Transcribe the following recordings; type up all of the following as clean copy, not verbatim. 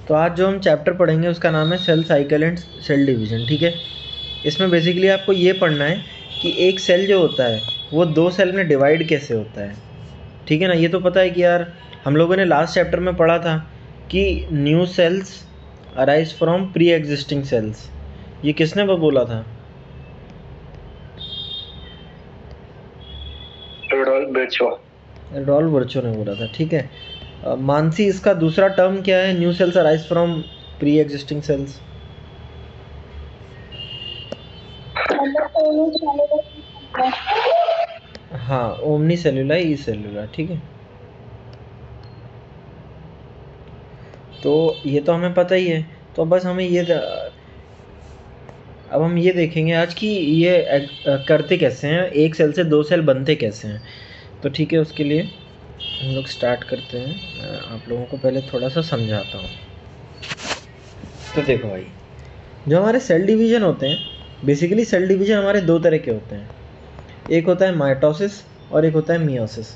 तो आज जो हम चैप्टर पढ़ेंगे उसका नाम है cell cycle and cell division, ठीक है। इसमें बेसिकली आपको ये पढ़ना है कि एक सेल जो होता है वो 2 सेल में डिवाइड कैसे होता है, ठीक है ना। ये तो पता है कि यार हम लोगों ने लास्ट चैप्टर में पढ़ा था कि new sales arise from pre existing cells. ये किसने वो बोला था? रुडोल्फ वर्चो ने बोला था, ठीक है। मानसी, इसका दूसरा टर्म क्या है? New sales arise from pre existing cells. हाँ, ओमनी सेलुलर, ई सेलुलर, ठीक है। तो ये तो हमें पता ही है। तो बस हमें ये अब हम ये देखेंगे आज कि ये करते कैसे हैं, एक सेल से 2 सेल बनते कैसे हैं। तो ठीक है, उसके लिए हम लोग स्टार्ट करते हैं। आप लोगों को पहले थोड़ा सा समझाता हूँ। तो देखो भाई, जो हमारे सेल डिवीज़न होते हैं, बेसिकली सेल डिवीज़न हमारे 2 तरह के होते हैं। एक होता है माइटोसिस और एक होता है मियोसिस।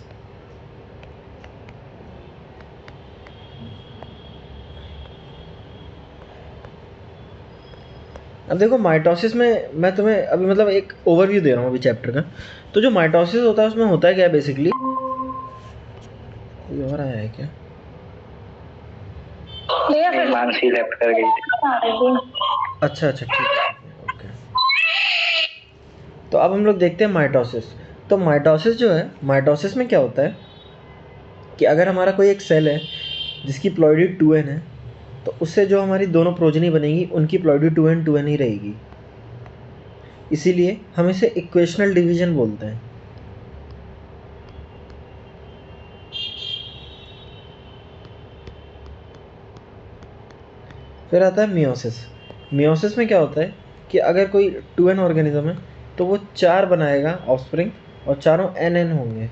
अब देखो, माइटोसिस में मैं तुम्हें अभी मतलब एक ओवरव्यू दे रहा हूँ अभी चैप्टर का। तो जो माइटोसिस होता है उसमें होता है क्या बेसिकली? कोई और आया है क्या? मानसी लेफ्ट कर गई थी। अच्छा, ठीक है, ओके। तो अब हम लोग देखते हैं माइटोसिस। तो माइटोसिस जो है, माइटोसिस में क्या होता है कि अगर हमारा कोई एक सेल है जिसकी प्लॉइडी 2n है, तो उससे जो हमारी दोनों प्रोजनी बनेगी उनकी प्लॉइडी 2n ही रहेगी। इसीलिए हम इसे इक्वेशनल डिवीजन बोलते हैं। फिर आता है मियोसिस। मियोसिस में क्या होता है कि अगर कोई 2n ऑर्गेनिज्म है तो वो 4 बनाएगा ऑफस्प्रिंग, और चारों nn होंगे।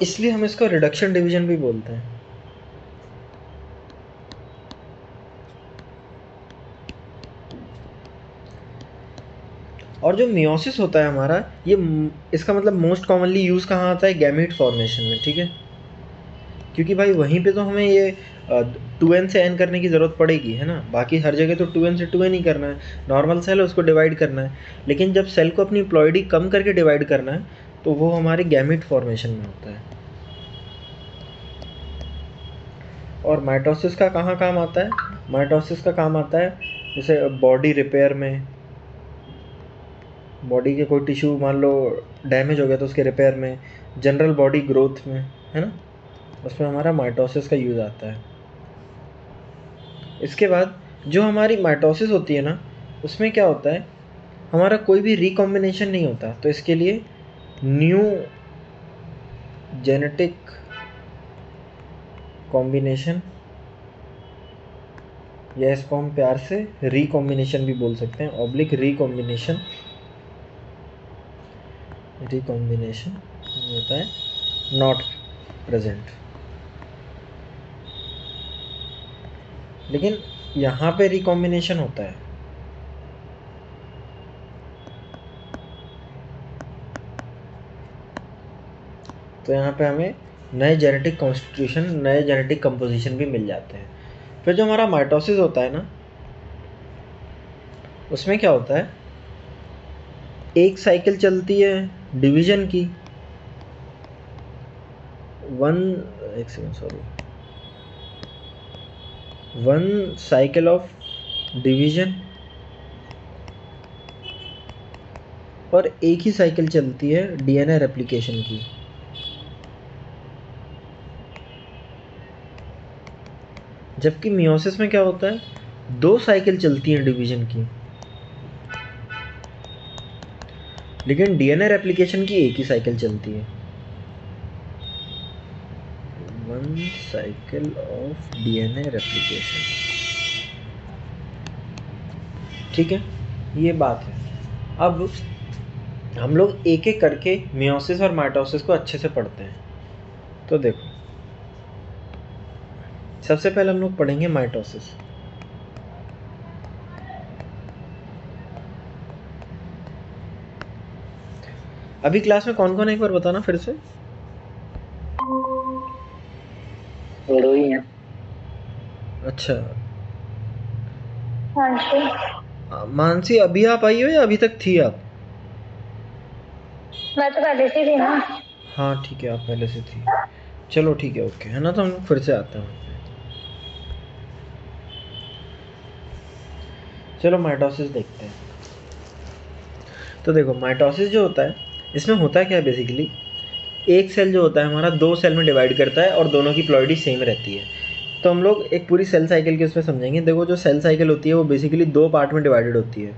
इसलिए हम इसको रिडक्शन डिवीजन भी बोलते हैं। और जो मियोसिस होता है हमारा, ये इसका मतलब मोस्ट कॉमनली यूज़ कहाँ आता है? गैमीट फॉर्मेशन में, ठीक है। क्योंकि भाई वहीं पे तो हमें ये 2n से n करने की ज़रूरत पड़ेगी, है ना। बाकी हर जगह तो 2n से 2n ही करना है। नॉर्मल सेल है, उसको डिवाइड करना है। लेकिन जब सेल को अपनी प्लॉइडी कम करके डिवाइड करना है तो वो हमारे गैमीट फॉर्मेशन में होता है। और माइटोसिस का कहाँ काम आता है? माइटोसिस का काम आता है जैसे बॉडी रिपेयर में। बॉडी के कोई टिश्यू मान लो डैमेज हो गया तो उसके रिपेयर में, जनरल बॉडी ग्रोथ में, है ना, उसमें हमारा माइटोसिस का यूज़ आता है। इसके बाद जो हमारी माइटोसिस होती है ना, उसमें क्या होता है, हमारा कोई भी रिकॉम्बिनेशन नहीं होता। तो इसके लिए न्यू जेनेटिक कॉम्बिनेशन, या इसको हम प्यार से रिकॉम्बिनेशन भी बोल सकते हैं, ऑब्लिक रिकॉम्बिनेशन होता है, नॉट प्रेजेंट। लेकिन यहाँ पे रिकॉम्बिनेशन होता है। तो यहाँ पे हमें नए जेनेटिक कॉन्स्टिट्यूशन, नए जेनेटिक कंपोजिशन भी मिल जाते हैं। फिर जो हमारा माइटोसिस होता है ना, उसमें क्या होता है, एक साइकिल चलती है डिवीजन की, वन साइकिल ऑफ डिवीजन, और एक ही साइकिल चलती है डीएनए रेप्लिकेशन की। जबकि मियोसिस में क्या होता है, 2 साइकिल चलती हैं डिवीजन की, लेकिन डीएनए रेप्लिकेशन की एक ही साइकिल चलती है। One cycle of DNA replication, ठीक है, ये बात है। अब हम लोग एक एक करके मियोसिस और माइटोसिस को अच्छे से पढ़ते हैं। तो देखो, सबसे पहले हम लोग पढ़ेंगे माइटोसिस। अभी क्लास में कौन कौन है एक बार बताना फिर से। दो ही हैं। अच्छा मानसी, मानसी, अभी आप आई हो या अभी तक थी आप? मैं तो पहले से थी ना। हाँ ठीक है, आप पहले से थी। चलो ठीक है, ओके है ना, तो हम लोग फिर से आते हैं वहाँ पे। चलो माइटोसिस देखते हैं। तो देखो माइटोसिस जो होता है, इसमें होता क्या है बेसिकली, एक सेल जो होता है हमारा दो सेल में डिवाइड करता है और दोनों की प्लॉइडी सेम रहती है। तो हम लोग एक पूरी सेल साइकिल के उसमें समझेंगे। देखो जो सेल साइकिल होती है वो बेसिकली दो पार्ट में डिवाइडेड होती है।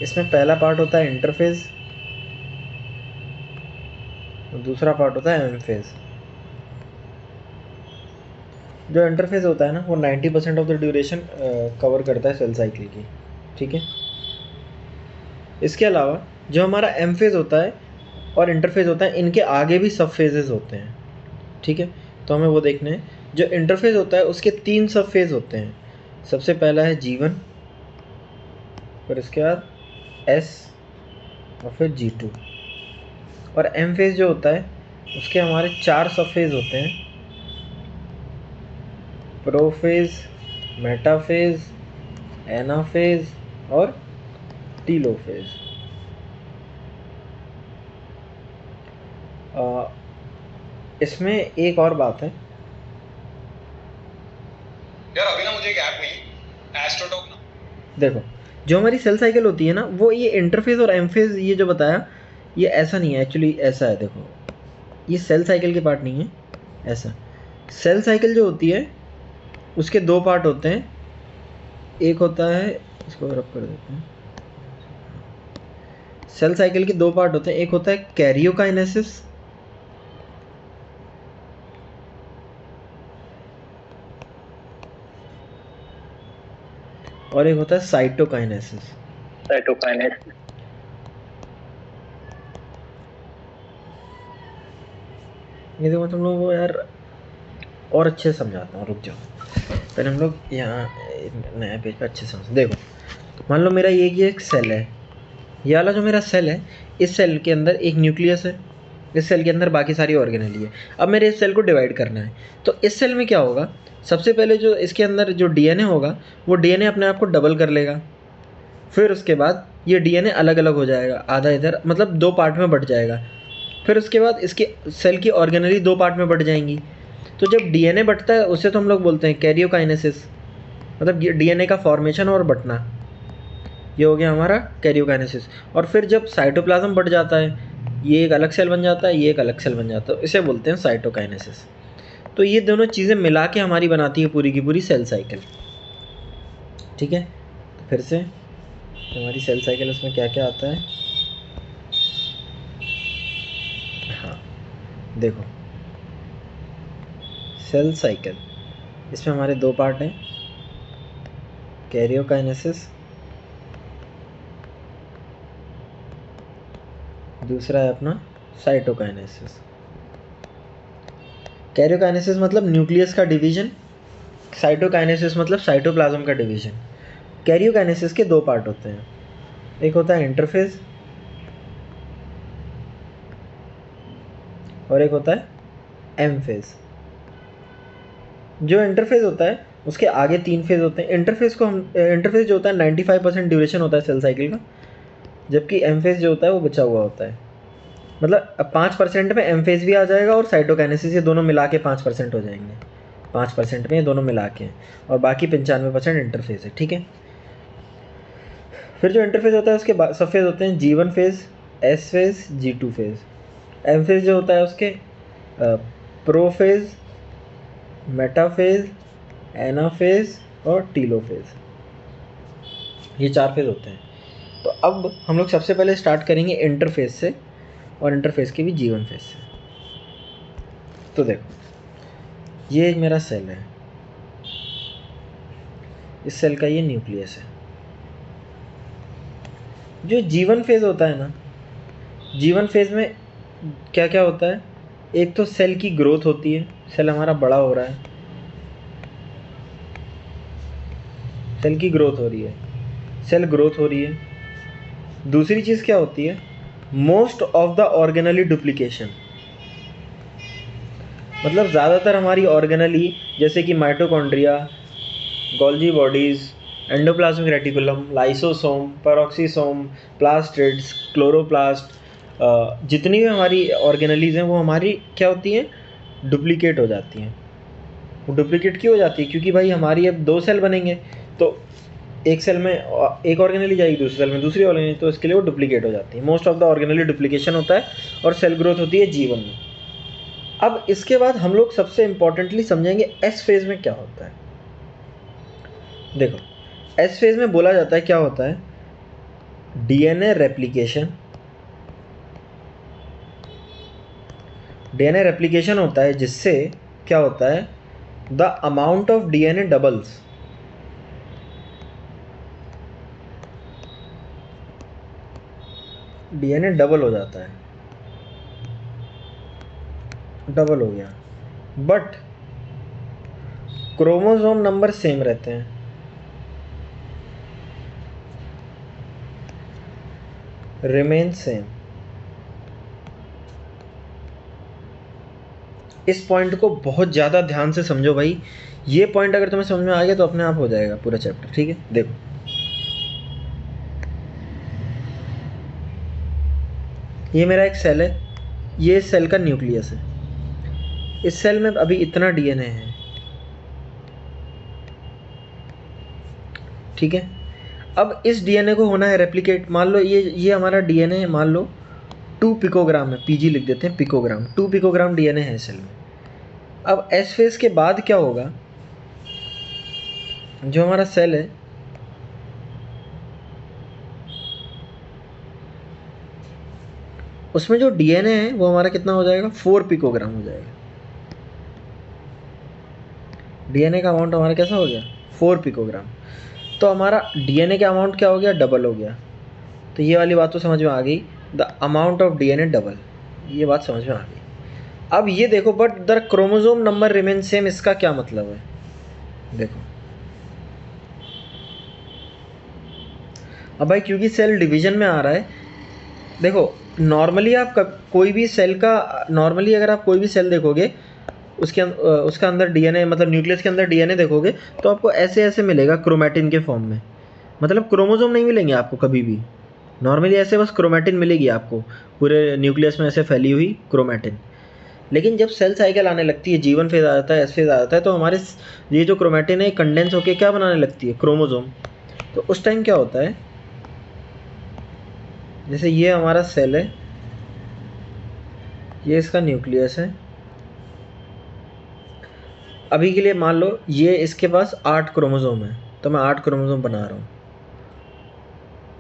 इसमें पहला पार्ट होता है इंटरफेज और दूसरा पार्ट होता है एमफेज। जो इंटरफेज होता है ना वो 90% ऑफ द ड्यूरेशन कवर करता है सेल साइकिल की, ठीक है। इसके अलावा जो हमारा एमफेज होता है और इंटरफेज होता है, इनके आगे भी सब फेजेस होते हैं, ठीक है। तो हमें वो देखना है। जो इंटरफेज होता है उसके 3 सब फेज होते हैं। सबसे पहला है G1, फिर इसके बाद S और फिर G2। और एम फेज जो होता है उसके हमारे 4 सब फेज होते हैं, प्रोफेज, मेटाफेज, एनाफेज और टीलोफेज। इसमें एक और बात है यार, अभी ना मुझे एक ऐप मिली एस्ट्रोटॉक ना। देखो जो हमारी सेल साइकिल होती है ना, वो ये इंटरफेज और एमफेज ये जो बताया, ये ऐसा नहीं है एक्चुअली, ऐसा है। देखो ये सेल साइकिल के पार्ट नहीं है, ऐसा। सेल साइकिल जो होती है उसके दो पार्ट होते हैं। एक होता है, इसको रब कर देते हैं। सेल साइकिल के दो पार्ट होते हैं, एक होता है कैरियोकाइनेसिस और एक होता है साइटोकाइनेसिस। साइटोकाइनेसिस। ये देखो तुम लोग वो यार और अच्छे से समझाता हूँ, रुक जाओ। पहले हम लोग यहाँ नया पेज पे अच्छे से समझ। देखो मान लो मेरा ये एक सेल है, ये वाला जो मेरा सेल है, इस सेल के अंदर एक न्यूक्लियस है, इस सेल के अंदर बाकी सारी ऑर्गेनेली है। अब मेरे इस सेल को डिवाइड करना है, तो इस सेल में क्या होगा, सबसे पहले जो इसके अंदर जो डीएनए होगा वो डीएनए अपने आप को डबल कर लेगा। फिर उसके बाद ये डीएनए अलग अलग हो जाएगा, आधा इधर, मतलब दो पार्ट में बट जाएगा। फिर उसके बाद इसके सेल की ऑर्गेनेली दो पार्ट में बट जाएंगी। तो जब डीएनए बटता है उसे तो हम लोग बोलते हैं कैरियोकाइनेसिस, मतलब डीएनए का फॉर्मेशन और बटना, ये हो गया हमारा कैरियोकाइनेसिस। और फिर जब साइटोप्लाज्म बढ़ जाता है, ये एक अलग सेल बन जाता है, ये एक अलग सेल बन जाता है, इसे बोलते हैं साइटोकाइनेसिस। तो ये दोनों चीज़ें मिला के हमारी बनाती है पूरी की पूरी सेल साइकिल, ठीक है। तो फिर से हमारी सेल साइकिल उसमें क्या क्या आता है, हाँ देखो सेल साइकिल, इसमें हमारे दो पार्ट हैं, कैरियोकाइनेसिस, दूसरा है अपना साइटोकाइनेसिस। कैरियोकाइनेसिस मतलब न्यूक्लियस का डिवीजन, साइटोकाइनेसिस मतलब साइटोप्लाज्म का डिवीजन। कैरियोकाइनेसिस के दो पार्ट होते हैं, एक होता है इंटरफेज और एक होता है एम फेज। जो इंटरफेज होता है उसके आगे 3 फेज होते हैं। इंटरफेज जो होता है 95% ड्यूरेशन होता है सेल साइकिल का, जबकि एम फेज जो होता है वो बचा हुआ होता है। मतलब 5% में एम फेज भी आ जाएगा और साइटोकाइनेसिस, ये दोनों मिला के 5% हो जाएंगे। 5% में ये दोनों मिला के, और बाकी 95% इंटरफेज है, ठीक है। फिर जो इंटरफेज होता है उसके सब फेज होते हैं, G1 phase, S phase, G2 phase. M phase जो होता है उसके प्रोफेज, मेटाफेज, एनाफेज और टीलोफेज, ये 4 फेज होते हैं। तो अब हम लोग सबसे पहले स्टार्ट करेंगे इंटरफेज से, और इंटरफेज के भी G1 फेज से। तो देखो ये एक मेरा सेल है, इस सेल का ये न्यूक्लियस है। जो G1 फेज होता है ना, G1 फेज में क्या क्या होता है, एक तो सेल की ग्रोथ होती है, सेल हमारा बड़ा हो रहा है, सेल की ग्रोथ हो रही है, सेल ग्रोथ हो रही है। दूसरी चीज़ क्या होती है, most of the organelle duplication. मतलब ज़्यादातर हमारी ऑर्गेनली जैसे कि mitochondria, Golgi bodies, endoplasmic reticulum, lysosome, peroxisome, plastids, chloroplast, जितनी भी हमारी ऑर्गेनलीज हैं वो हमारी क्या होती हैं, डुप्लीकेट हो जाती हैं। वो डुप्लीकेट क्यों हो जाती है? क्योंकि भाई हमारी अब 2 सेल बनेंगे, तो एक सेल में एक ऑर्गेनली जाएगी, दूसरे सेल में दूसरी ऑर्गेनली, तो इसके लिए वो डुप्लीकेट हो जाती है। Most of the organelle duplication होता है और सेल ग्रोथ होती है जीवन में। अब इसके बाद हम लोग सबसे इम्पॉर्टेंटली समझेंगे एस फेज में क्या होता है। देखो, एस फेज में बोला जाता है क्या होता है, डीएनए रेप्लिकेशन। डीएनए रेप्लिकेशन होता है जिससे क्या होता है, the amount of DNA doubles. DNA double हो जाता है, डबल हो गया, बट क्रोमोसोम नंबर सेम रहते हैं। Remain same. इस पॉइंट को बहुत ज़्यादा ध्यान से समझो भाई। ये पॉइंट अगर तुम्हें समझ में आ गया तो अपने आप हो जाएगा पूरा चैप्टर। ठीक है, देखो ये मेरा एक सेल है, ये इस सेल का न्यूक्लियस है। इस सेल में अभी इतना डीएनए है, ठीक है। अब इस डीएनए को होना है रेप्लिकेट। मान लो ये हमारा डीएनए है, मान लो 2 पिकोग्राम है, पीजी लिख देते हैं, पिकोग्राम, 2 पिकोग्राम डीएनए है सेल में। अब एस फेज के बाद क्या होगा, जो हमारा सेल है उसमें जो डीएनए है वो हमारा कितना हो जाएगा, 4 पिकोग्राम हो जाएगा। डीएनए का अमाउंट हमारा कैसा हो गया, 4 पिकोग्राम। तो हमारा डीएनए का अमाउंट क्या हो गया, डबल हो गया। तो ये वाली बात तो समझ में आ गई, the amount of DNA double, ये बात समझ में आ गई। अब ये देखो, but the chromosome number remain same, इसका क्या मतलब है, देखो। अब भाई क्योंकि सेल डिवीजन में आ रहा है, देखो नॉर्मली आप कोई भी सेल का, नॉर्मली अगर आप कोई भी सेल देखोगे उसका अंदर डीएनए, मतलब न्यूक्लियस के अंदर डीएनए देखोगे तो आपको ऐसे ऐसे मिलेगा क्रोमैटिन के फॉर्म में, मतलब क्रोमोसोम नहीं मिलेंगे आपको कभी भी। नॉर्मली ऐसे बस क्रोमैटिन मिलेगी आपको पूरे न्यूक्लियस में, ऐसे फैली हुई क्रोमैटिन। लेकिन जब सेल साइकिल आने लगती है, जीवन फेज आ जाता है, एस फेज आ जाता है, तो हमारे ये जो क्रोमैटिन है कंडेंस होकर क्या बनाने लगती है, क्रोमोसोम। तो उस टाइम क्या होता है, जैसे ये हमारा सेल है, ये इसका न्यूक्लियस है। अभी के लिए मान लो ये इसके पास 8 क्रोमोसोम है, तो मैं 8 क्रोमोसोम बना रहा हूँ,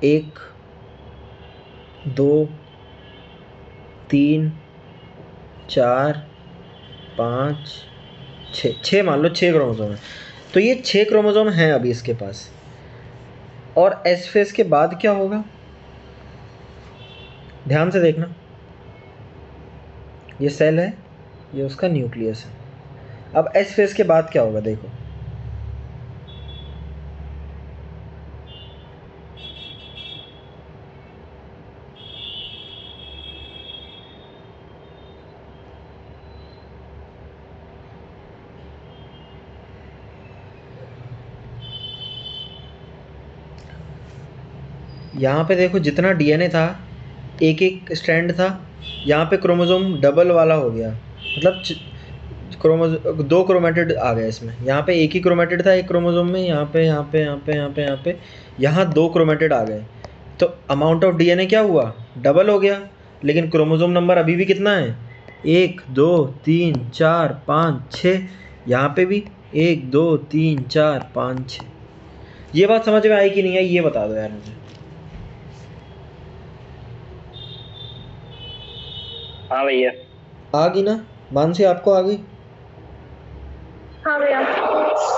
1 2 3 4 5 6 मान लो 6 क्रोमोसोम है। तो ये 6 क्रोमोसोम हैं अभी इसके पास। और एस फेज के बाद क्या होगा, ध्यान से देखना, ये सेल है, ये उसका न्यूक्लियस है। अब एस फेज के बाद क्या होगा, देखो यहाँ पे देखो, जितना डीएनए था एक एक स्ट्रैंड था, यहाँ पे क्रोमोसोम डबल वाला हो गया, मतलब दो क्रोमेटिड आ गए इसमें। यहाँ पे एक ही क्रोमेटिड था एक क्रोमोसोम में, यहाँ पे यहाँ पे यहाँ पे यहाँ पे यहाँ पे यहाँ 2 क्रोमेटिड आ गए। तो अमाउंट ऑफ डीएनए क्या हुआ, डबल हो गया। लेकिन क्रोमोसोम नंबर अभी भी कितना है, 1 2 3 4 5 6, यहाँ पे भी 1 2 3 4 5 6। ये बात समझ में आई कि नहीं आई, ये बता दो यार मुझे। हाँ भैया, आ गई ना मानसी, आपको आ गई? हाँ भैया।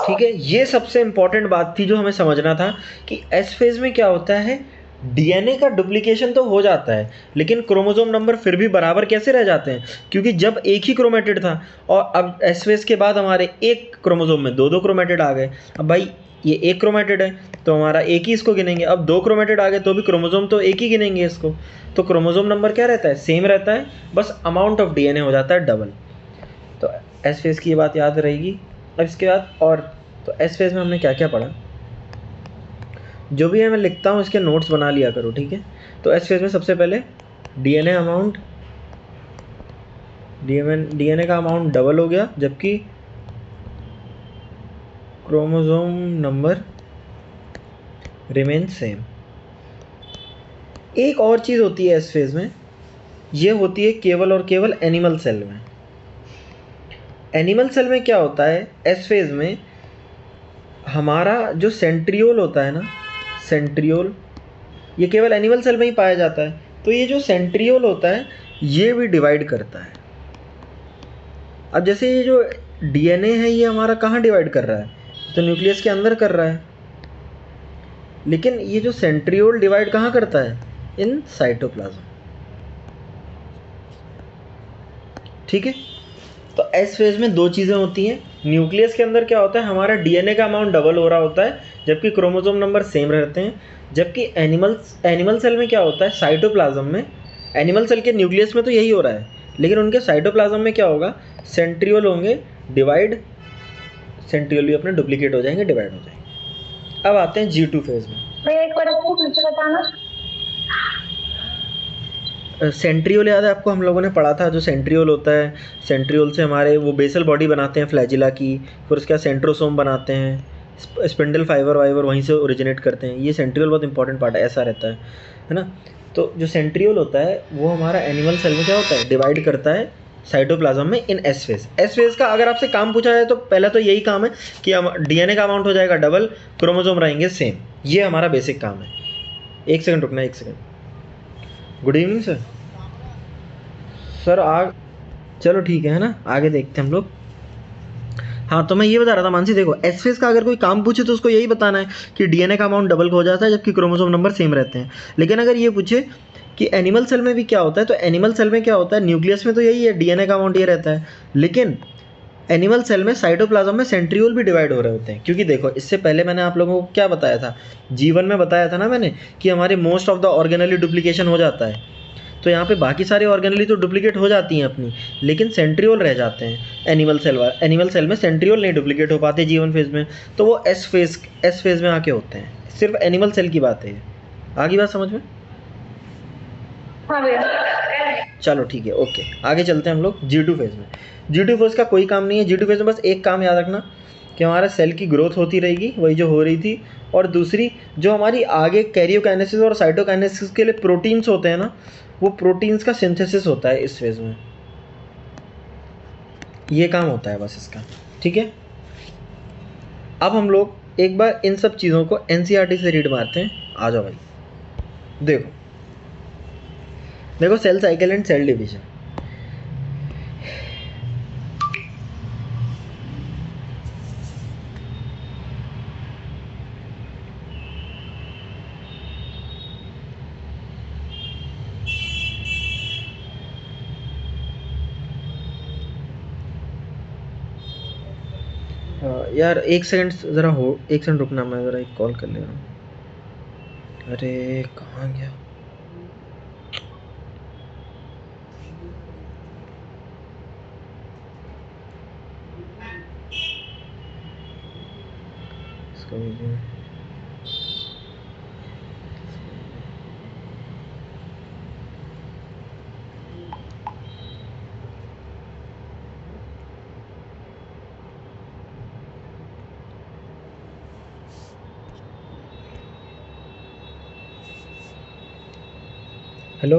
ठीक है, ये सबसे इंपॉर्टेंट बात थी जो हमें समझना था कि एस फेज में क्या होता है, डीएनए का डुप्लीकेशन तो हो जाता है लेकिन क्रोमोसोम नंबर फिर भी बराबर कैसे रह जाते हैं, क्योंकि जब एक ही क्रोमेटिड था और अब एस फेज के बाद हमारे एक क्रोमोसोम में 2 क्रोमेटिड आ गए। अब भाई ये एक क्रोमेटिड है तो हमारा एक ही इसको गिनेंगे, अब 2 क्रोमेटिड आ गए तो भी क्रोमोसोम तो एक ही गिनेंगे इसको। तो क्रोमोसोम नंबर क्या रहता है, सेम रहता है, बस अमाउंट ऑफ डीएनए हो जाता है डबल। तो एस फेज़ की ये बात याद रहेगी। अब इसके बाद और तो एस फेज़ में हमने क्या क्या पढ़ा, जो भी है मैं लिखता हूँ इसके नोट्स बना लिया करो, ठीक है। तो एस फेज़ में सबसे पहले डीएनए अमाउंट, डीएनए का अमाउंट डबल हो गया, जबकि क्रोमोसोम नंबर रिमेन सेम। एक और चीज़ होती है एस फेज़ में, ये होती है केवल और केवल एनिमल सेल में। एनिमल सेल में क्या होता है, एस फेज़ में हमारा जो सेंट्रियोल होता है ना, सेंट्रियोल, ये केवल एनिमल सेल में ही पाया जाता है। तो ये जो सेंट्रियोल होता है ये भी डिवाइड करता है। अब जैसे ये जो डीएनए है ये हमारा कहाँ डिवाइड कर रहा है, तो न्यूक्लियस के अंदर कर रहा है, लेकिन ये जो सेंट्रियोल डिवाइड कहाँ करता है, इन साइटोप्लाज्म, ठीक है। तो एस फेज में दो चीज़ें होती हैं, न्यूक्लियस के अंदर क्या होता है, हमारा डीएनए का अमाउंट डबल हो रहा होता है, जबकि क्रोमोसोम नंबर सेम रहते हैं। जबकि एनिमल सेल में क्या होता है, साइटोप्लाज्म में, एनिमल सेल के न्यूक्लियस में तो यही हो रहा है, लेकिन उनके साइटोप्लाज्म में क्या होगा, सेंट्रियोल होंगे डिवाइड, सेंट्रियोल भी अपने डुप्लीकेट हो जाएंगे, डिवाइड हो जाएंगे। अब आते हैं G2 फेज में। भैया एक बार आपको फिर से बताना। सेंट्रियोल याद है आपको, हम लोगों ने पढ़ा था, जो सेंट्रियोल होता है, सेंट्रियोल से हमारे वो बेसल बॉडी बनाते हैं फ्लैजिला की, फिर उसके बाद सेंट्रोसोम बनाते हैं, स्पिंडल फाइबर वाइबर वहीं से ओरिजिनेट करते हैं। ये सेंट्रियोल बहुत इंपॉर्टेंट पार्ट है, ऐसा रहता है ना। तो जो सेंट्रियोल होता है वो हमारा एनिमल सेल में क्या होता है, डिवाइड करता है साइटोप्लाज्म में इन एस फेज। एस फेज का अगर आपसे काम पूछा जाए तो पहला तो यही काम है कि डीएनए का अमाउंट हो जाएगा डबल, क्रोमोसोम रहेंगे सेम, ये हमारा बेसिक काम है। एक सेकंड रुकना, एक second. Good evening sir. Sir चलो ठीक है ना, आगे देखते हैं हम लोग। हाँ, तो मैं ये बता रहा था मानसी, देखो एस फेज का अगर कोई काम पूछे तो उसको यही बताना है कि डीएनए का अमाउंट डबल हो जाता है, जबकि क्रोमोसोम नंबर सेम रहते हैं। लेकिन अगर ये पूछे कि एनिमल सेल में भी क्या होता है, तो एनिमल सेल में क्या होता है, न्यूक्लियस में तो यही है, डीएनए का अमाउंट ये रहता है, लेकिन एनिमल सेल में साइटोप्लाज्म में सेंट्रियोल भी डिवाइड हो रहे होते हैं। क्योंकि देखो इससे पहले मैंने आप लोगों को क्या बताया था, जीवन में बताया था ना मैंने कि हमारे most of the organelle duplication हो जाता है। तो यहाँ पे बाकी सारे ऑर्गेनली तो डुप्लीकेट हो जाती हैं अपनी, लेकिन सेंट्रियोल रह जाते हैं एनिमल सेल में सेंट्रियोल नहीं डुप्लीकेट हो पाते जीवन फेज में, तो वो एस फेज में आके होते हैं। सिर्फ एनिमल सेल की बात है, आगे बात समझ में? हाँ भैया। चलो ठीक है, ओके, आगे चलते हैं हम लोग G2 फेज में। G2 फेज का कोई काम नहीं है। G2 फेज में बस एक काम याद रखना कि हमारा सेल की ग्रोथ होती रहेगी, वही जो हो रही थी, और दूसरी जो हमारी आगे कैरियोकाइनेसिस और साइटोकाइनेसिस के लिए प्रोटीन्स होते हैं ना, वो प्रोटीन्स का सिंथेसिस होता है इस फेज में, ये काम होता है बस इसका, ठीक है। अब हम लोग एक बार इन सब चीज़ों को NCERT से रीड मारते हैं। आ जाओ भाई, देखो cell cycle and cell division. यार एक सेकंड ज़रा हो, एक सेकंड रुकना, मैं ज़रा एक कॉल कर ले रहा हूँ। अरे कहाँ गया? इसका वीडियो हेलो।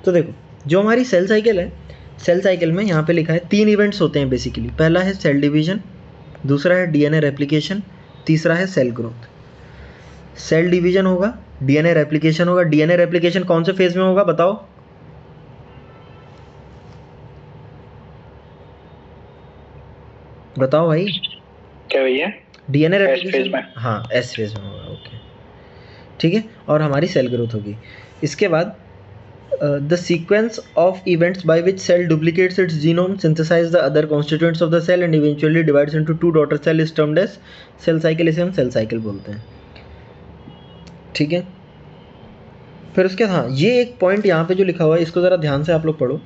तो देखो जो हमारी सेल साइकिल है, सेल साइकिल में यहाँ पे लिखा है 3 इवेंट्स होते हैं बेसिकली। पहला है सेल डिवीजन, दूसरा है डीएनए रेप्लिकेशन, तीसरा है सेल ग्रोथ। सेल डिवीजन होगा, डीएनए रेप्लिकेशन होगा। डीएनए रेप्लिकेशन कौन से फेज में होगा बताओ? बताओ भाई। क्या भैया? डीएनए एस रेप्लिकेशन फेज में। हाँ एस फेज में होगा, ओके ठीक है। और हमारी सेल ग्रोथ होगी। इसके बाद the sequence of events by which cell duplicates its genome, synthesize the other constituents of the cell and eventually divides into 2 daughter cell is termed as cell cycle। इसे हम cell cycle बोलते हैं, ठीक है। फिर उसके हाँ, ये एक पॉइंट यहाँ पे जो लिखा हुआ है इसको ज़रा ध्यान से आप लोग पढ़ो।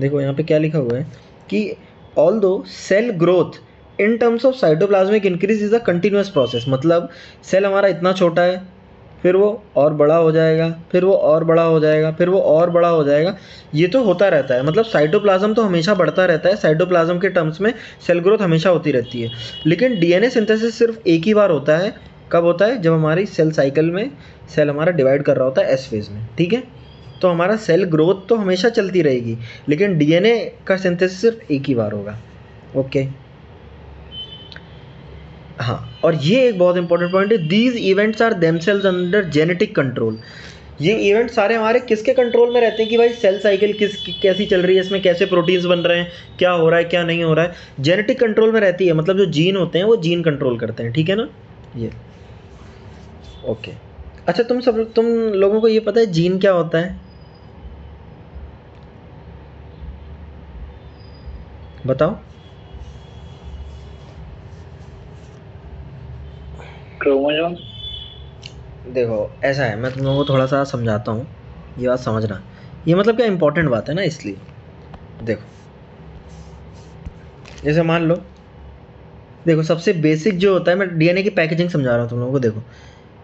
देखो यहाँ पे क्या लिखा हुआ है कि although cell growth in terms of cytoplasmic increase is a continuous process, मतलब सेल हमारा इतना छोटा है, फिर वो और बड़ा हो जाएगा, फिर वो और बड़ा हो जाएगा, फिर वो और बड़ा हो जाएगा, ये तो होता रहता है। मतलब साइटोप्लाज्म तो हमेशा बढ़ता रहता है, साइटोप्लाज्म के टर्म्स में सेल ग्रोथ हमेशा होती रहती है। लेकिन डीएनए सिंथेसिस सिर्फ एक ही बार होता है। कब होता है? जब हमारी सेल साइकिल में सेल हमारा डिवाइड कर रहा होता है एस फेज में, ठीक है। तो हमारा सेल ग्रोथ तो हमेशा चलती रहेगी, लेकिन डीएनए का सिंथेसिस सिर्फ एक ही बार होगा। ओके, हाँ, और ये एक बहुत इंपॉर्टेंट पॉइंट है, these events are themselves under genetic control. ये इवेंट सारे हमारे किसके कंट्रोल में रहते हैं कि भाई सेल साइकिल कैसी चल रही है, इसमें कैसे प्रोटीन्स बन रहे हैं, क्या हो रहा है क्या नहीं हो रहा है, जेनेटिक कंट्रोल में रहती है। मतलब जो जीन होते हैं वो जीन कंट्रोल करते हैं, ठीक है ना। ये ओके। अच्छा, तुम लोगों को ये पता है जीन क्या होता है? बताओ। क्रोमोसोम। देखो ऐसा है, मैं तुम लोगों को थोड़ा सा समझाता हूँ, ये बात समझना। ये मतलब क्या इंपॉर्टेंट बात है ना, इसलिए देखो, जैसे मान लो, देखो सबसे बेसिक जो होता है, मैं डीएनए की पैकेजिंग समझा रहा हूँ तुम लोगों को। देखो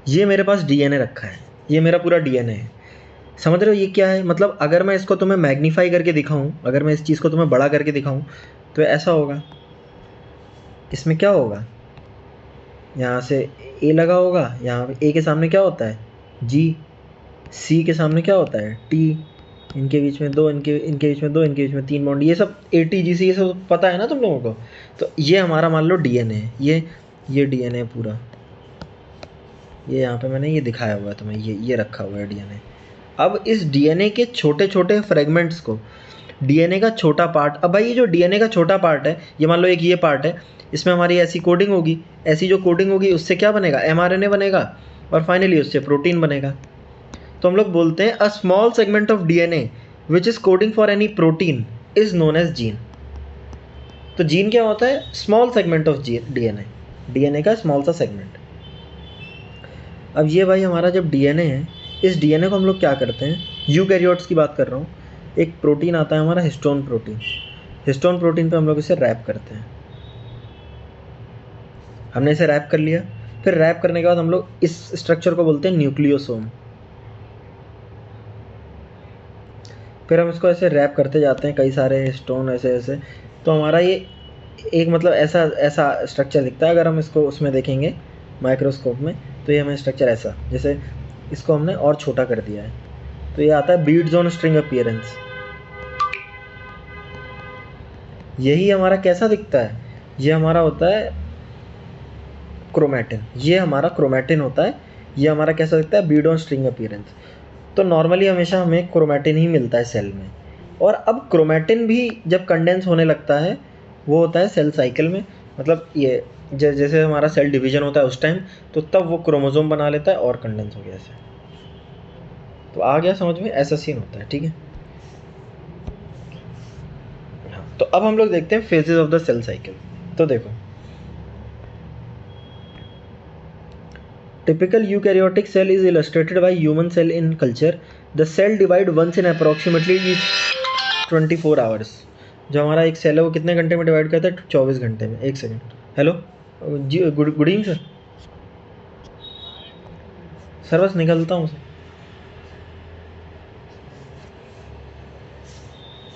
ये मेरे पास डीएनए रखा है, ये मेरा पूरा डीएनए है, समझ रहे हो ये क्या है? मतलब अगर मैं इसको तुम्हें मैग्नीफाई करके दिखाऊं, अगर मैं इस चीज़ को तुम्हें बड़ा करके दिखाऊं तो ऐसा होगा। इसमें क्या होगा? यहाँ से ए लगा होगा, यहाँ पे ए के सामने क्या होता है? जी। सी के सामने क्या होता है? टी। इनके बीच में दो, इनके बीच में दो, इनके बीच में 3 बॉन्ड, ये सब ATGC ये सब पता है ना तुम लोगों को। तो ये हमारा मान लो डीएनए है, ये डीएनए पूरा, ये यहाँ पे मैंने ये दिखाया हुआ है तुम्हें, ये रखा हुआ है डीएनए। अब इस डीएनए के छोटे छोटे फ्रेगमेंट्स को, डीएनए का छोटा पार्ट, अब भाई ये जो डीएनए का छोटा पार्ट है, ये मान लो एक ये पार्ट है, इसमें हमारी ऐसी कोडिंग होगी, ऐसी जो कोडिंग होगी उससे क्या बनेगा? mRNA बनेगा, और फाइनली उससे प्रोटीन बनेगा। तो हम लोग बोलते हैं a small segment of DNA which is coding for any protein is known as gene. तो जीन क्या होता है? Small segment of DNA, DNA का स्मॉल सा सेगमेंट। अब ये भाई हमारा जब डीएनए है, इस डीएनए को हम लोग क्या करते हैं, यूकैरियोट्स की बात कर रहा हूँ, एक प्रोटीन आता है हमारा हिस्टोन प्रोटीन। हिस्टोन प्रोटीन पे हम लोग इसे रैप करते हैं। हमने इसे रैप कर लिया, फिर रैप करने के बाद हम लोग इस स्ट्रक्चर को बोलते हैं न्यूक्लियोसोम। फिर हम इसको ऐसे रैप करते जाते हैं, कई सारे हिस्टोन ऐसे ऐसे, तो हमारा ये एक मतलब ऐसा स्ट्रक्चर दिखता है। अगर हम इसको उसमें देखेंगे माइक्रोस्कोप में, तो ये हमें स्ट्रक्चर ऐसा, जैसे इसको हमने और छोटा कर दिया है, तो ये आता है बीड्स ऑन स्ट्रिंग अपीयरेंस। यही हमारा कैसा दिखता है? ये हमारा होता है क्रोमैटिन, ये हमारा क्रोमैटिन होता है। ये हमारा कैसा दिखता है? Beed on string appearance. तो नॉर्मली हमेशा हमें क्रोमैटिन ही मिलता है सेल में, और अब क्रोमैटिन भी जब कंडेंस होने लगता है वो होता है सेल साइकिल में। मतलब ये जैसे हमारा सेल डिवीजन होता है उस टाइम, तो तब वो क्रोमोसोम बना लेता है और कंडेंस हो गया ऐसे। तो आ गया समझ में? ऐसा सीन होता है, ठीक है। हाँ, तो अब हम लोग देखते हैं phases of the cell cycle. तो देखो, typical eukaryotic cell is illustrated by human cell in culture. The cell divide once in approximately each 24 hours. जो हमारा एक सेल है वो कितने घंटे में डिवाइड करता है? 24 घंटे में। एक सेकंड, हेलो जी, गुड इवनिंग सर। सर बस निकलता हूँ सर।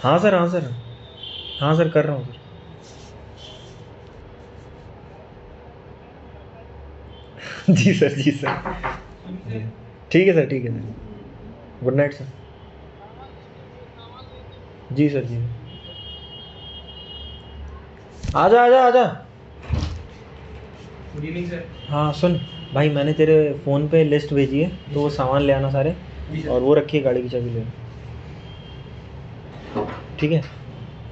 हाँ सर, हाँ सर, हाँ सर कर रहा हूँ सर। जी सर, जी सर, ठीक है सर, ठीक है सर, गुड नाइट सर। जी सर, जी आजा आजा आजा। Good evening sir. हाँ सुन भाई, मैंने तेरे फ़ोन पे लिस्ट भेजी है, तो वो सामान ले आना सारे, और वो रखिए, गाड़ी की चाबी ले, ठीक है।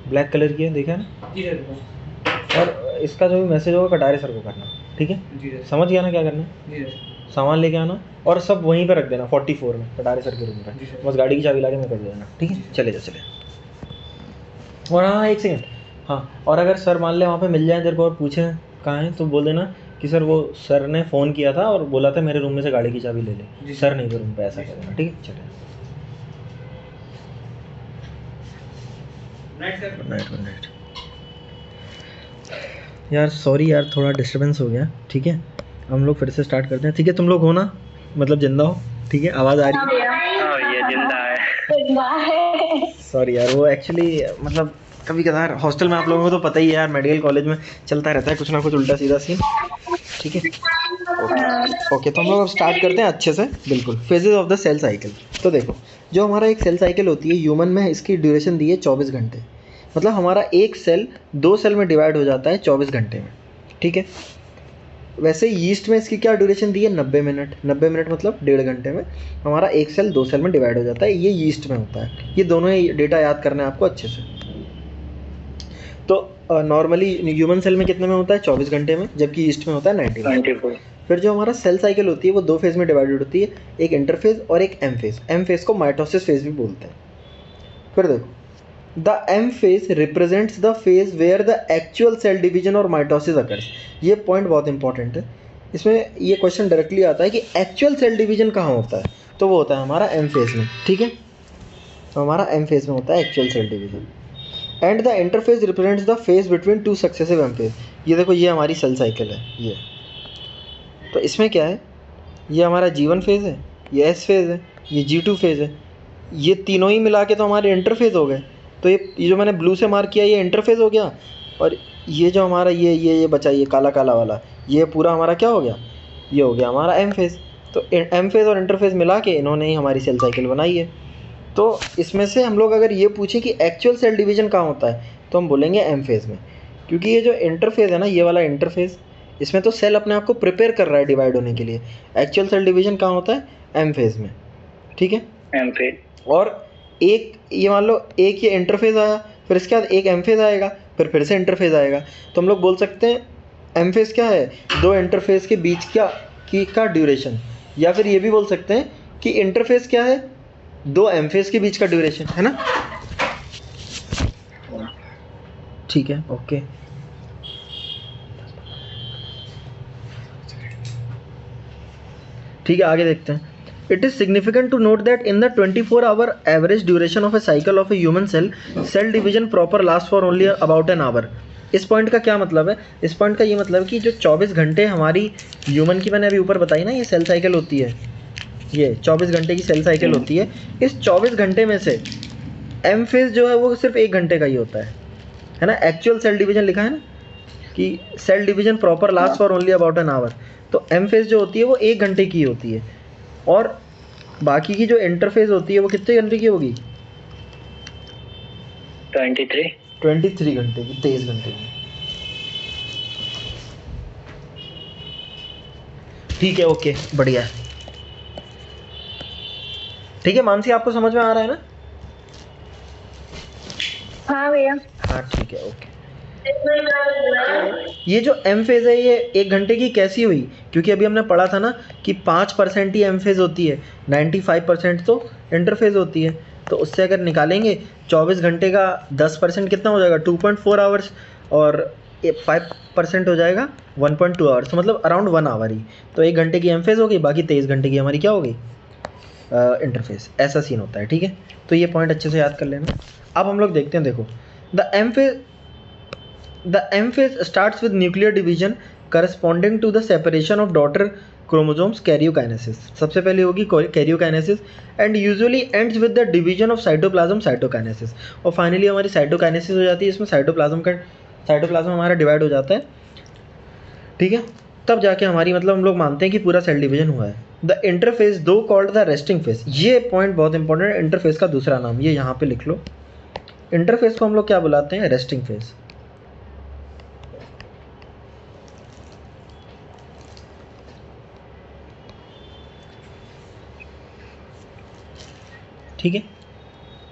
ब्लैक कलर की है, देखा है ना? जी सर। और इसका जो भी मैसेज होगा कटारे सर को करना, ठीक है? जी सर। समझ गया ना क्या करना है? जी सर। सामान लेके आना और सब वहीं पे रख देना 44 में, कटारे सर के रूम जी पे। सर। बस गाड़ी की चाबी ला के मैं कर देना, ठीक है? चले जा, चले। और हाँ, एक सेकंड, हाँ, और अगर सर मान ले वहाँ पे मिल जाए तेरे को और पूछे कहाँ है, तो बोल देना कि सर वो सर ने फ़ोन किया था और बोला था मेरे रूम में से गाड़ी की चाबी ले ले, सर नहीं तो रूम पे, ऐसा कर देना, ठीक है? चले। Night sir. Good night, good night. यार सॉरी यार, थोड़ा डिस्टर्बेंस हो गया। ठीक है, हम लोग फिर से स्टार्ट करते हैं। ठीक है, तुम लोग हो ना, मतलब जिंदा हो? ठीक है, आवाज़ आ रही हाँ है? भैया। हाँ ये जिंदा है। जिंदा है। सॉरी यार, वो एक्चुअली मतलब कभी कभार हॉस्टल में आप लोगों को तो पता ही है यार, मेडिकल कॉलेज में चलता रहता है कुछ ना कुछ उल्टा सीधा सीन। ठीक है, ओके ओके, तो हम लोग अब स्टार्ट करते हैं अच्छे से। बिल्कुल, phases of the cell cycle. तो देखो, जो हमारा एक सेल साइकिल होती है ह्यूमन में, इसकी ड्यूरेशन दी है 24 घंटे। मतलब हमारा एक सेल 2 सेल में डिवाइड हो जाता है 24 घंटे में। ठीक है, वैसे यीस्ट में इसकी क्या ड्यूरेशन दी है? 90 मिनट। 90 मिनट मतलब 1.5 घंटे में हमारा एक सेल 2 सेल में डिवाइड हो जाता है। ये यीस्ट में होता है। ये दोनों ही डेटा याद करना है आपको अच्छे से। तो नॉर्मली ह्यूमन सेल में कितने में होता है? 24 घंटे में, जबकि यीस्ट में होता है 90 मिनट। 94। फिर जो हमारा सेल साइकिल होती है वो 2 फेज़ में डिवाइडेड होती है, एक इंटरफेज और एक एम फेज़। एम फेज़ को माइटोसिस फेज़ भी बोलते हैं। फिर देखो, the M phase represents the phase where the actual cell division और माइटोसिस अकर्स। ये पॉइंट बहुत इंपॉर्टेंट है। इसमें ये क्वेश्चन डायरेक्टली आता है कि एक्चुअल सेल डिवीजन कहाँ होता है, तो वो होता है हमारा एम फेज़ में। ठीक है, तो हमारा एम फेज़ में होता है actual cell division. And the interphase represents the phase between 2 successive M phase. ये देखो, ये हमारी सेल साइकिल है ये। तो इसमें क्या है, ये हमारा G1 फेज़ है, ये S फेज़ है, ये G2 फेज़ है। ये तीनों ही मिला के तो हमारे इंटरफेज हो गए। तो ये जो मैंने ब्लू से मार्क किया ये इंटरफेज हो गया, और ये जो हमारा ये बचा, ये काला काला वाला, ये पूरा हमारा क्या हो गया? ये हो गया हमारा एम फेज़। तो एम फेज़ और इंटरफेज मिला के इन्होंने ही हमारी सेल साइकिल बनाई है। तो इसमें से हम लोग अगर ये पूछें कि एक्चुअल सेल डिवीजन कहाँ होता है, तो हम बोलेंगे एम फेज़ में। क्योंकि ये जो इंटरफेज़ है ना, ये वाला इंटरफेज़, इसमें तो सेल अपने आप को प्रिपेयर कर रहा है डिवाइड होने के लिए। एक्चुअल सेल डिवीजन कहाँ होता है? एम फेज़ में। ठीक है, एम फेज। और एक ये मान लो, एक ये इंटरफेज़ आया, फिर इसके बाद एक एम फेज़ आएगा, फिर से इंटरफेज़ आएगा। तो हम लोग बोल सकते हैं एम फेज़ क्या है? 2 इंटरफेज़ के बीच का ड्यूरेशन। या फिर ये भी बोल सकते हैं कि इंटरफेज़ क्या है? 2 एम फेज़ के बीच का ड्यूरेशन, है ना? ठीक है, ओके। ठीक है, आगे देखते हैं। It is significant to note that in the 24 hour average duration of a cycle of a human cell division proper last for only about an hour. इस पॉइंट का क्या मतलब है? इस पॉइंट का ये मतलब कि जो 24 घंटे हमारी ह्यूमन की, मैंने अभी ऊपर बताई ना, ये सेल साइकिल होती है, ये 24 घंटे की सेल साइकिल होती है। इस 24 घंटे में से एम फेज़ जो है वो सिर्फ 1 घंटे का ही होता है ना? एक्चुअल सेल डिवीजन लिखा है ना कि cell division proper last for only about an hour. तो एम फेज़ जो होती है वो 1 घंटे की होती है, और बाकी की जो इंटरफेज होती है वो कितने घंटे की होगी? 23 घंटे की, 23 घंटे की। ठीक है, ओके, बढ़िया है। ठीक है मानसी, आपको समझ में आ रहा है ना? हाँ भैया। हाँ ठीक है, ओके। ये जो एम फेज़ है ये 1 घंटे की कैसी हुई? क्योंकि अभी हमने पढ़ा था ना कि 5% ही एम फेज़ होती है, 95% तो इंटरफेज़ होती है। तो उससे अगर निकालेंगे 24 घंटे का 10% कितना हो जाएगा? 2.4 आवर्स, और 5% हो जाएगा 1.2 आवर्स, तो मतलब अराउंड 1 आवर ही। तो 1 घंटे की एम फेज़ हो गई, बाकी 23 घंटे की हमारी क्या हो गई? इंटरफेस। ऐसा सीन होता है। ठीक है, तो ये पॉइंट अच्छे से याद कर लेना। अब हम लोग देखते हैं, देखो, the M phase starts with nuclear division corresponding to the separation of daughter chromosomes, karyokinesis. सबसे पहले होगी karyokinesis, and usually ends with the division of cytoplasm, cytokinesis. और फाइनली हमारी साइटोकाइनेसिस हो जाती है। इसमें साइटोप्लाज्म हमारा डिवाइड हो जाता है। ठीक है, तब जाके हमारी, मतलब हम लोग मानते हैं कि पूरा सेल डिवीजन हुआ है। द इंटरफेस दो कॉल्ड द रेस्टिंग फेस। ये पॉइंट बहुत इंपॉर्टेंट है। इंटरफेस का दूसरा नाम ये यहाँ पे लिख लो। इंटरफेस को हम लोग क्या बुलाते हैं? Resting face. ठीक है,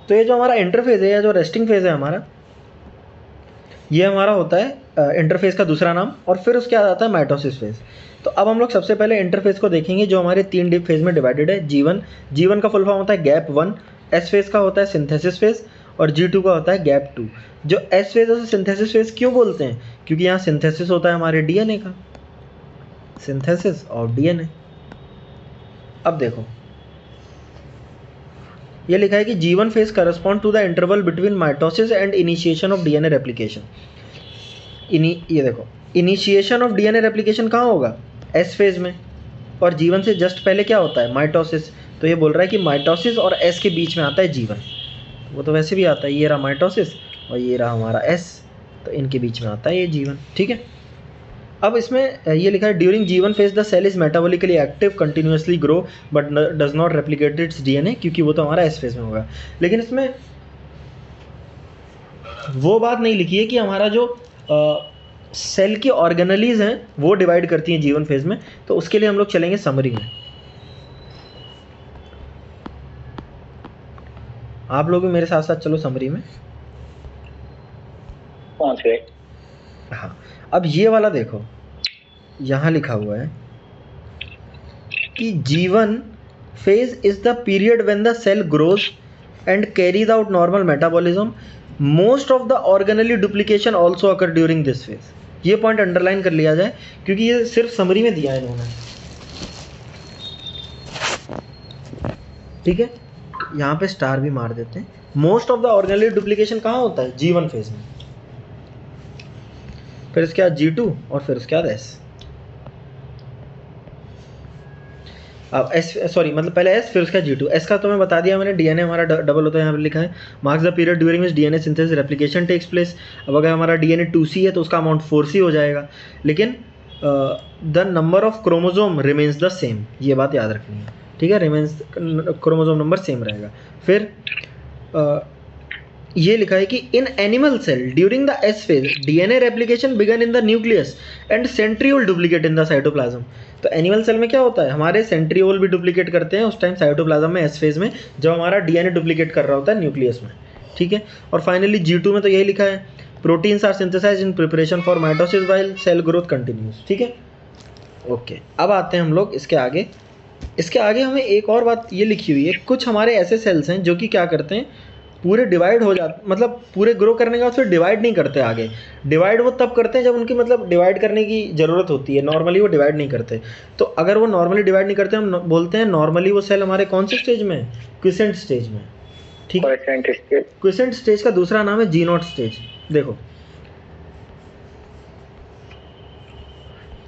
तो ये जो हमारा इंटरफेस है या जो रेस्टिंग फेज है हमारा, ये हमारा होता है इंटरफेस का दूसरा नाम। और फिर उसके बाद आता है माइटोसिस फेज। तो अब हम लोग सबसे पहले इंटरफेस को देखेंगे, जो हमारे 3 डीप फेज में डिवाइडेड है। G1 का फुल फॉर्म होता है गैप 1, S फेज का होता है सिंथेसिस फेज, और G2 का होता है गैप 2। जो S फेज है सिंथेसिस फेज क्यों बोलते हैं? क्योंकि यहाँ सिंथेसिस होता है हमारे DNA का, सिंथेसिस और DNA। अब देखो, ये लिखा है कि G1 phase correspond to the interval between mitosis and initiation of DNA replication. ये देखो, इनिशिएशन ऑफ डीएनए रेप्लिकेशन कहाँ होगा? एस फेज में। और जीवन से जस्ट पहले क्या होता है? माइटोसिस। तो ये बोल रहा है कि माइटोसिस और एस के बीच में आता है जीवन। वो तो वैसे भी आता है, ये रहा माइटोसिस और ये रहा हमारा एस, तो इनके बीच में आता है ये जीवन। ठीक है, अब इसमें ये लिखा है during G one phase the cell is metabolically active continuously grow but does not replicate its DNA, क्योंकि वो तो हमारा एस फेज में होगा। लेकिन इसमें वो बात नहीं लिखी है कि हमारा जो सेल की ऑर्गेनलीज हैं वो डिवाइड करती हैं जीवन फेज में। तो उसके लिए हम लोग चलेंगे समरी में। आप लोग भी मेरे साथ साथ चलो समरी में। पहुंच गए। हाँ, अब ये वाला देखो, यहाँ लिखा हुआ है कि G one phase is the period when the cell grows and carries out normal metabolism. Most of the organelle duplication also occur during this phase. ये पॉइंट अंडरलाइन कर लिया जाए क्योंकि ये सिर्फ समरी में दिया है इन्होंने। ठीक है, यहाँ पे स्टार भी मार देते हैं। Most of the organelle duplication कहाँ होता है? जीवन फेज में। फिर उसके बाद G2 और फिर उसके बाद S। अब S सॉरी मतलब पहले S फिर उसका G2। S का तो मैं बता दिया मैंने, डीएनए हमारा डबल होता है, यहाँ पे लिखा है marks the period during which DNA synthesis replication takes place. अब अगर हमारा डीएनए 2C है तो उसका अमाउंट 4C हो जाएगा, लेकिन the number of chromosome remains the same. ये बात याद रखनी है, ठीक है, रिमेन्स क्रोमोजोम नंबर सेम रहेगा। फिर ये लिखा है कि in animal cell during the S phase DNA replication begin in the nucleus and centriole duplicate in the cytoplasm. तो एनिमल सेल में क्या होता है? हमारे सेंट्रियोल भी डुप्लीकेट करते हैं उस टाइम साइटोप्लाज्म में एस फेज में, जब हमारा डीएनए डुप्लीकेट कर रहा होता है न्यूक्लियस में। ठीक है, और फाइनली G2 में तो यही लिखा है proteins are synthesised in preparation for mitosis while cell growth continues. ठीक है, ओके। अब आते हैं हम लोग इसके आगे। इसके आगे हमें एक और बात ये लिखी हुई है, कुछ हमारे ऐसे सेल्स हैं जो कि क्या करते हैं, पूरे डिवाइड हो जाते, मतलब पूरे ग्रो करने के बाद फिर डिवाइड नहीं करते आगे। डिवाइड वो तब करते हैं जब उनकी मतलब डिवाइड करने की ज़रूरत होती है, नॉर्मली वो डिवाइड नहीं करते। तो अगर वो नॉर्मली डिवाइड नहीं करते, हम बोलते हैं नॉर्मली वो सेल हमारे कौन से स्टेज में? क्विसेंट स्टेज में। ठीक है, क्विसेंट स्टेज का दूसरा नाम है G0 स्टेज। देखो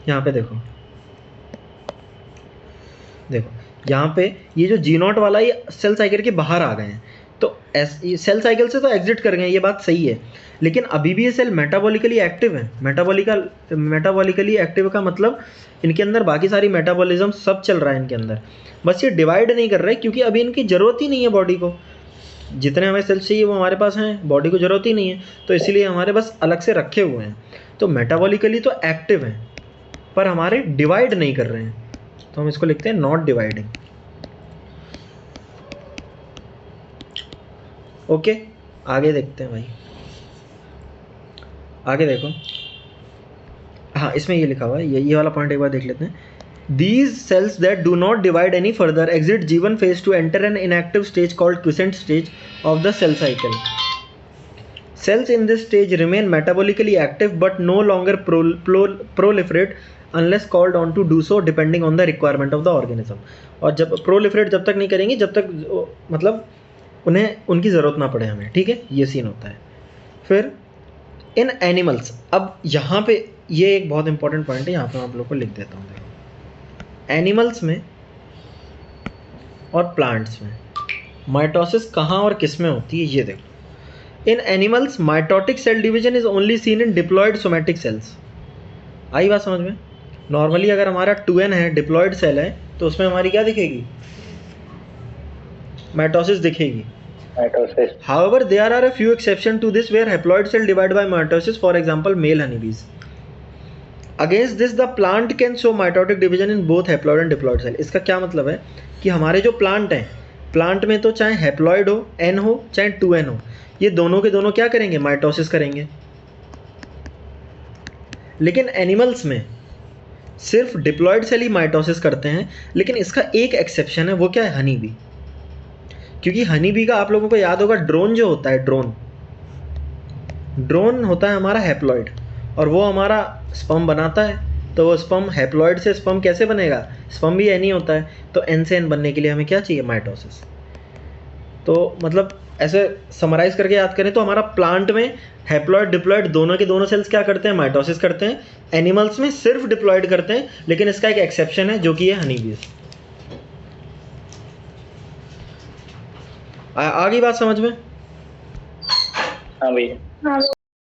यहाँ पे देखो यहाँ पे ये जो G0 वाला, ये सेल साइकिल के बाहर आ गए हैं। तो सेल साइकिल से तो एग्जिट कर गए हैं, ये बात सही है, लेकिन अभी भी ये सेल मेटाबॉलिकली एक्टिव है। मेटाबॉलिकली एक्टिव का मतलब इनके अंदर बाकी सारी मेटाबॉलिज्म सब चल रहा है इनके अंदर, बस ये डिवाइड नहीं कर रहे क्योंकि अभी इनकी ज़रूरत ही नहीं है बॉडी को। जितने हमें सेल्स चाहिए वो हमारे पास हैं, बॉडी को ज़रूरत ही नहीं है, तो इसीलिए हमारे बस अलग से रखे हुए हैं। तो मेटाबॉलिकली तो एक्टिव हैं पर हमारे डिवाइड नहीं कर रहे हैं, तो हम इसको लिखते हैं नॉट डिवाइडिंग। ओके, आगे देखते हैं भाई, आगे देखो। हाँ, इसमें ये लिखा हुआ है, ये वाला पॉइंट एक बार देख लेते हैं। These cells that do not divide any further exit G one phase to enter an inactive stage called quiescent stage of the cell cycle. Cells in this stage remain metabolically active but no longer proliferate unless called on to do so depending on the requirement of the organism. और जब proliferate जब तक नहीं करेंगे जब तक मतलब उन्हें उनकी ज़रूरत ना पड़े हमें। ठीक है, ये सीन होता है। फिर इन एनिमल्स, अब यहाँ पे ये एक बहुत इंपॉर्टेंट पॉइंट है, यहाँ पे मैं आप लोग को लिख देता हूँ। देखो, एनिमल्स में और प्लांट्स में माइटोसिस कहाँ और किस में होती है, ये देखो। In animals mitotic cell division is only seen in diploid somatic cells. आई बात समझ में? नॉर्मली अगर हमारा 2n है, डिप्लॉयड सेल है, तो उसमें हमारी क्या दिखेगी? माइटोसिस दिखेगी। However, there are a few exceptions to this where haploid cell divide by mitosis, for example, male honeybees. Against this, the plant can show mitotic division in both haploid and diploid cell. इसका क्या मतलब है कि हमारे जो plant हैं, plant में तो चाहे हैप्लॉइड हो, N हो, चाहे 2N हो, ये दोनों के दोनों क्या करेंगे? माइटोसिस करेंगे। लेकिन एनिमल्स में सिर्फ डिप्लॉयड सेल ही माइटोसिस करते हैं, लेकिन इसका एक एक्सेप्शन है, वो क्या है? Honey bee. क्योंकि हनी बी का आप लोगों को याद होगा, ड्रोन जो होता है, ड्रोन होता है हमारा हैप्लॉइड, और वो हमारा स्पर्म बनाता है। तो वो स्पर्म, हैप्लॉइड से स्पर्म कैसे बनेगा? स्पर्म भी एन ही होता है, तो एन से एन बनने के लिए हमें क्या चाहिए? माइटोसिस। तो मतलब ऐसे समराइज करके याद करें तो हमारा प्लांट में हैप्लॉइड डिप्लॉइड दोनों के दोनों सेल्स क्या करते हैं, माइटोसिस करते हैं। एनिमल्स में सिर्फ डिप्लॉइड करते हैं, लेकिन इसका एक एक्सेप्शन है जो कि है हनी बीज। आ गई बात समझ में? हाँ भैया। हाँ